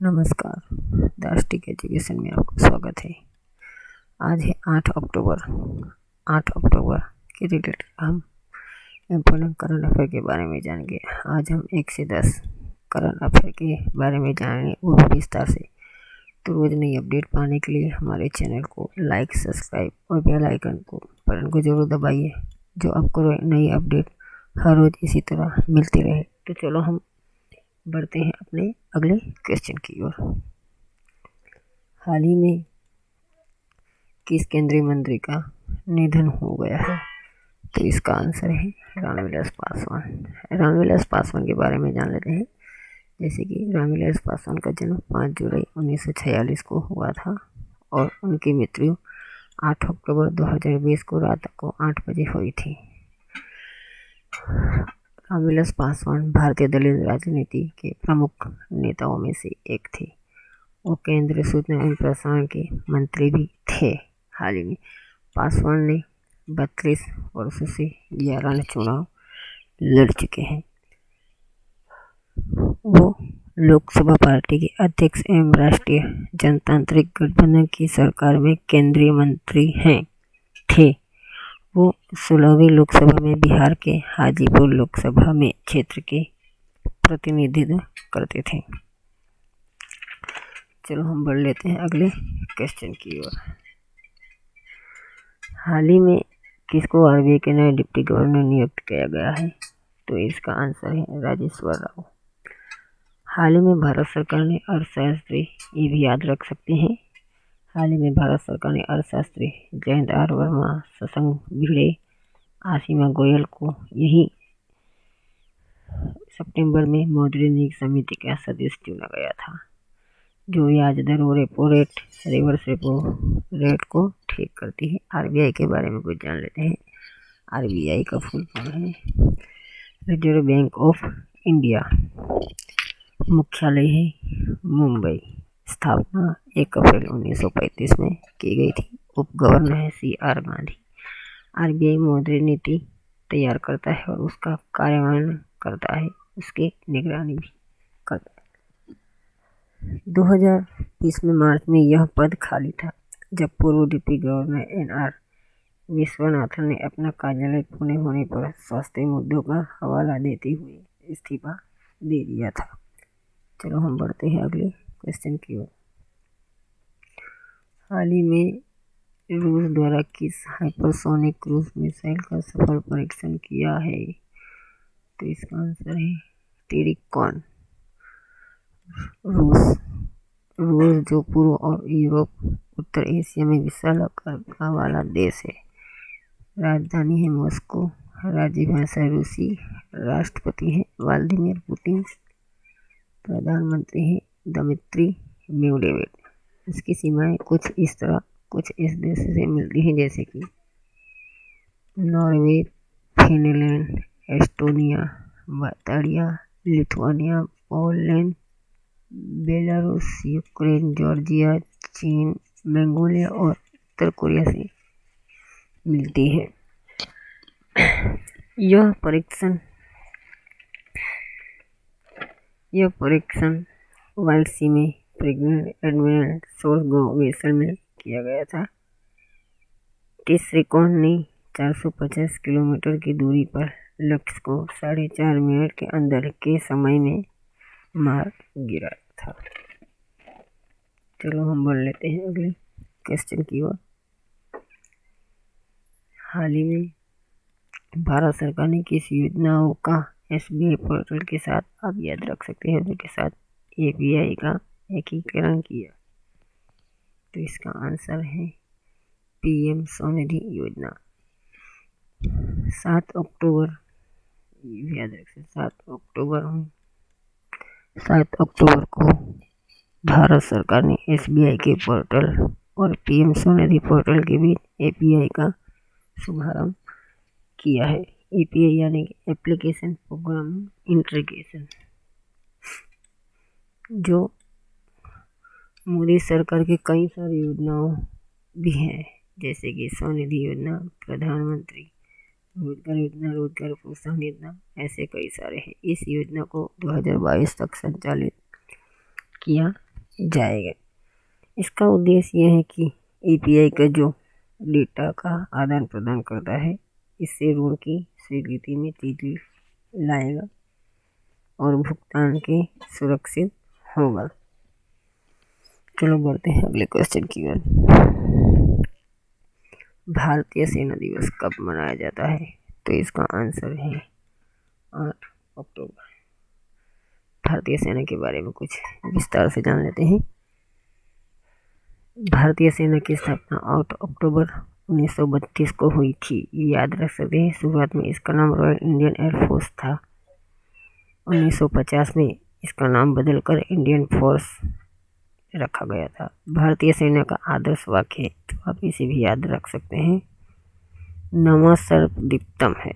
नमस्कार। राष्ट्रीय एजुकेशन में आपका स्वागत है। आज है 8 अक्टूबर। 8 अक्टूबर के रिलेटेड हम इम्पोर्टेंट करंट अफेयर के बारे में जानेंगे। आज हम 1 से 10 करंट अफेयर के बारे में जानेंगे, वो भी विस्तार से। तो रोज़ नई अपडेट पाने के लिए हमारे चैनल को लाइक, सब्सक्राइब और बेल आइकन बटन को जरूर दबाइए, जो आपको नई अपडेट हर रोज़ इसी तरह मिलती रहे। तो चलो हम बढ़ते हैं अपने अगले क्वेश्चन की ओर। हाल ही में किस केंद्रीय मंत्री का निधन हो गया है? तो इसका आंसर है रामविलास पासवान। रामविलास पासवान के बारे में जान लेते हैं। जैसे कि रामविलास पासवान का जन्म 5 जुलाई 1946 को हुआ था और उनकी मृत्यु 8 अक्टूबर 2020 को रात को 8 बजे हुई थी। रामविलास पासवान भारतीय दलित राजनीति के प्रमुख नेताओं में से एक थे। वो केंद्रीय सूचना एवं प्रसारण के मंत्री भी थे। हाल ही में पासवान ने 32 वर्षों से 11 चुनाव लड़ चुके हैं। वो लोकसभा पार्टी के अध्यक्ष एवं राष्ट्रीय जनतांत्रिक गठबंधन की सरकार में केंद्रीय मंत्री थे। वो 16वीं लोकसभा में बिहार के हाजीपुर लोकसभा में क्षेत्र के प्रतिनिधित्व करते थे। चलो हम बढ़ लेते हैं अगले क्वेश्चन की ओर। हाल ही में किसको आरबीआई के नए डिप्टी गवर्नर नियुक्त किया गया है? तो इसका आंसर है राजेश्वर राव। हाल ही में भारत सरकार ने अर्थशास्त्री, ये भी याद रख सकते हैं, हाल ही में भारत सरकार ने अर्थशास्त्री जयंत आर वर्मा, शशांक भिड़े, आसिमा गोयल को यही सितंबर में मौद्रिक नीति समिति का सदस्य चुना गया था, जो ब्याज दर और repo rate, reverse repo rate को ठीक करती है। आरबीआई के बारे में कुछ जान लेते हैं। आरबीआई का फुल फॉर्म है रिजर्व बैंक ऑफ इंडिया। मुख्यालय है मुंबई। स्थापना 1 अप्रैल 1935 में की गई थी। उप गवर्नर है CR गांधी। आरबीआई मौद्रिक नीति तैयार करता है और उसका कार्यान्वयन करता है, उसकी निगरानी भी करता है। 2020 में मार्च में यह पद खाली था, जब पूर्व डिप्टी गवर्नर NR विश्वनाथन ने अपना कार्यालय पुणे होने पर स्वास्थ्य मुद्दों का हवाला देते हुए इस्तीफा दे दिया था। चलो हम बढ़ते हैं अगले क्वेश्चन की ओर। हाल ही में रूस द्वारा किस हाइपरसोनिक क्रूज मिसाइल का सफल परीक्षण किया है? तो इसका आंसर है टेरिकॉन। रूस जो पूर्व और यूरोप, उत्तर एशिया में विशाल आकार वाला देश है। राजधानी है मॉस्को। राज्य भाषा रूसी। राष्ट्रपति है व्लादिमीर पुतिन। प्रधानमंत्री है दमित्री मेदवेदेव। इसकी सीमाएं कुछ इस देश से मिलती हैं, जैसे कि नॉर्वे, फिनलैंड, एस्टोनिया, बताड़िया, Lithuania, Poland, Belarus, Ukraine, Georgia, चीन, मंगोलिया और उत्तर कोरिया से मिलती है। यह परीक्षण वाइल्ड सी में प्रेग्नेंट एडमिरल सोर्सगो वेसल में किया गया था। टेरिकॉन ने 450 किलोमीटर की दूरी पर लक्ष्य को 4.5 मिनट के अंदर के समय में मार गिराया था। चलो हम बढ़ लेते हैं अगले क्वेश्चन की ओर। हाल ही में भारत सरकार ने किस योजनाओं का SBI पोर्टल के साथ, आप याद रख सकते हैं, के साथ API का एकीकरण किया? तो इसका आंसर है PM स्वनिधि योजना। 7 अक्टूबर, याद रखें, 7 अक्टूबर को भारत सरकार ने SBI के पोर्टल और PM स्वनिधि पोर्टल के बीच API का शुभारंभ किया है। API यानी कि एप्लीकेशन प्रोग्राम इंटीग्रेशन, जो मोदी सरकार की कई सारी योजनाओं भी हैं, जैसे कि स्वनिधि योजना, प्रधानमंत्री रोजगार योजना, रोजगार प्रोत्साहन योजना, ऐसे कई सारे हैं। इस योजना को 2022 तक संचालित किया जाएगा। इसका उद्देश्य यह है कि यूपीआई का जो डेटा का आदान प्रदान करता है, इससे ऋण की स्वीकृति में तेजी लाएगा और भुगतान के सुरक्षित होगा। चलो बढ़ते हैं अगले क्वेश्चन की ओर। भारतीय सेना दिवस कब मनाया जाता है? तो इसका आंसर है 8 अक्टूबर। भारतीय सेना के बारे में कुछ विस्तार से जान लेते हैं। भारतीय सेना की स्थापना 8 अक्टूबर 1932 को हुई थी। याद रख सकते हैं, शुरुआत में इसका नाम रॉयल इंडियन एयरफोर्स था। 1950 में इसका नाम बदलकर इंडियन फोर्स रखा गया था। भारतीय सेना का आदर्श वाक्य, तो आप इसे भी याद रख सकते हैं, नमः सर्वदीप्तम है।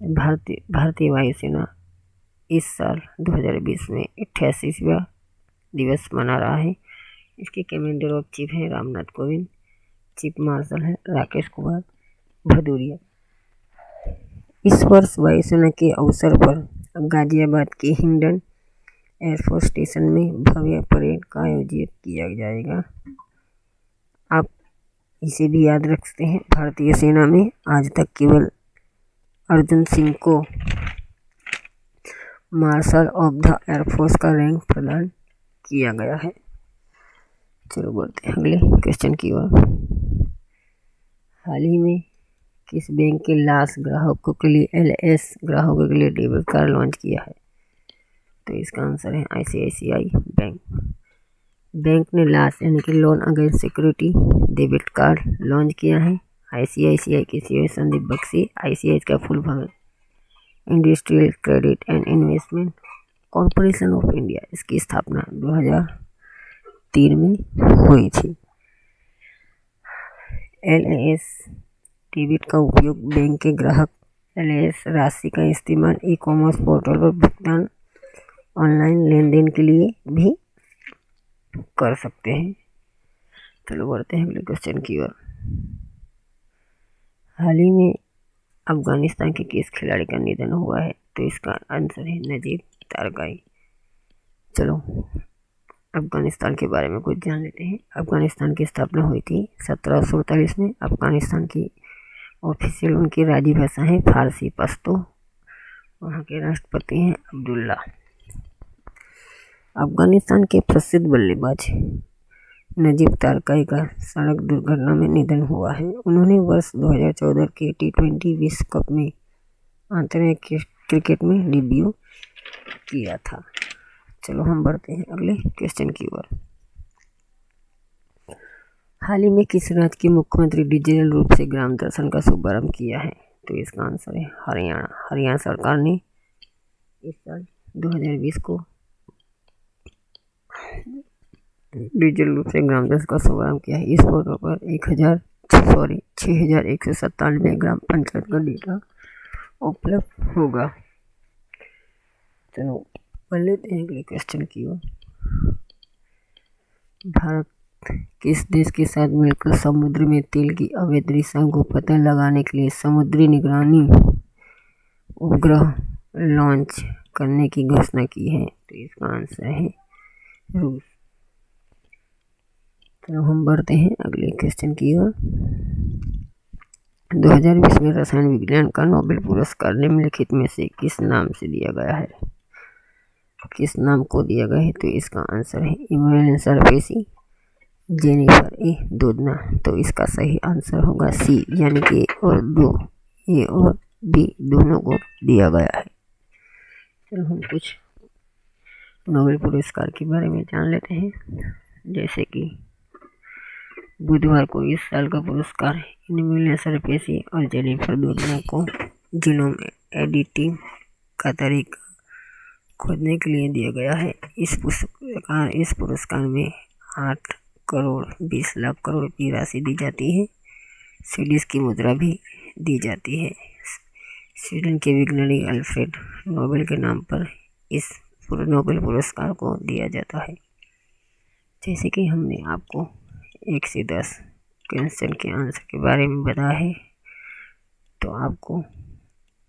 भारतीय वायुसेना इस साल 2020 में 88वां दिवस मना रहा है। इसके कमांडर ऑफ चीफ हैं रामनाथ कोविंद, चीफ मार्शल हैं राकेश कुमार भदौरिया। इस वर्ष वायुसेना के अवसर पर गाजियाबाद के हिंडन एयरफोर्स स्टेशन में भव्य परेड का आयोजित किया जाएगा। आप इसे भी याद रख सकते हैं, भारतीय सेना में आज तक केवल अर्जुन सिंह को मार्शल ऑफ द एयरफोर्स का रैंक प्रदान किया गया है। चलो बढ़ते हैं अगले क्वेश्चन की ओर। हाल ही में किस बैंक के लाख ग्राहकों के लिए LS ग्राहकों के लिए डेबिट कार्ड लॉन्च किया है? तो इसका आंसर है ICICI बैंक। बैंक ने लास्ट यानी कि loan against security debit card launch किया है। ICICI के CEO संदीप बख्शी, ICICI का full form industrial credit and investment corporation of India. इसकी स्थापना 2003 में हुई थी। LS डेबिट का उपयोग बैंक के ग्राहक LS राशि का इस्तेमाल ई-कॉमर्स पोर्टल पर भुगतान, ऑनलाइन लेन देन के लिए भी कर सकते हैं। चलो बढ़ते हैं अगले क्वेश्चन की ओर। हाल ही में अफगानिस्तान के किस खिलाड़ी का निधन हुआ है? तो इसका आंसर है नजीब तारकाई। चलो अफगानिस्तान के बारे में कुछ जान लेते हैं। अफगानिस्तान की स्थापना हुई थी 1747 में। अफगानिस्तान की ऑफिशियल उनकी राज्य भाषा है फारसी पश्तो। वहाँ के राष्ट्रपति हैं अब्दुल्ला। अफगानिस्तान के प्रसिद्ध बल्लेबाज नजीब तारकाई का सड़क दुर्घटना में निधन हुआ है। उन्होंने वर्ष 2014 के T20 विश्व कप में अंतर्राष्ट्रीय क्रिकेट में डेब्यू किया था। चलो हम बढ़ते हैं अगले क्वेश्चन की ओर। हाल ही में किस राज्य के मुख्यमंत्री डिजिटल रूप से ग्राम दर्शन का शुभारंभ किया है? तो इसका आंसर है हरियाणा। हरियाणा सरकार ने इस साल 2020 को डिजिटल रूप से ग्राम दर्शन का शुभारंभ किया है। इस पोर्टल पर 6197 ग्राम पंचायत का डेटा उपलब्ध होगा। चलो पढ़ लेते हैं अगले क्वेश्चन की ओर। भारत किस देश के साथ मिलकर समुद्र में तेल की अवैध रिसाव को पता लगाने के लिए समुद्री निगरानी उपग्रह लॉन्च करने की घोषणा की है? तो इसका आंसर है रूस। तो हम बढ़ते हैं अगले क्वेश्चन की ओर। 2020 में रसायन विज्ञान का नोबेल पुरस्कार निम्नलिखित में से किस नाम से दिया गया है? किस नाम को दिया गया है? तो इसका आंसर है इमैनुएल सरफेसी, जेनिफर ए दोदना। तो इसका सही आंसर होगा C, यानी कि A और B दोनों को दिया गया है। चलो हम कुछ नोबेल पुरस्कार के बारे में जान लेते हैं। जैसे कि बुधवार को इस साल का पुरस्कार इमैनुएल सरफेसी और जेनिफर दोदना को जीनोम एडिटिंग का तरीका खोजने के लिए दिया गया है। इस पुरस्कार में 8 करोड़ 20 लाख करोड़ की राशि दी जाती है। स्वीडिश की मुद्रा भी दी जाती है। स्वीडन के वैज्ञानिक अल्फ्रेड नोबेल के नाम पर इस नोबेल पुरस्कार को दिया जाता है। जैसे कि हमने आपको 1 से 10 क्वेश्चन के आंसर के बारे में बताया है, तो आपको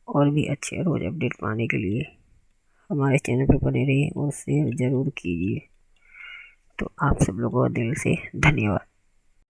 और भी अच्छे रोज अपडेट पाने के लिए हमारे चैनल पर बने रहिए और शेयर ज़रूर कीजिए। तो आप सब लोगों का दिल से धन्यवाद।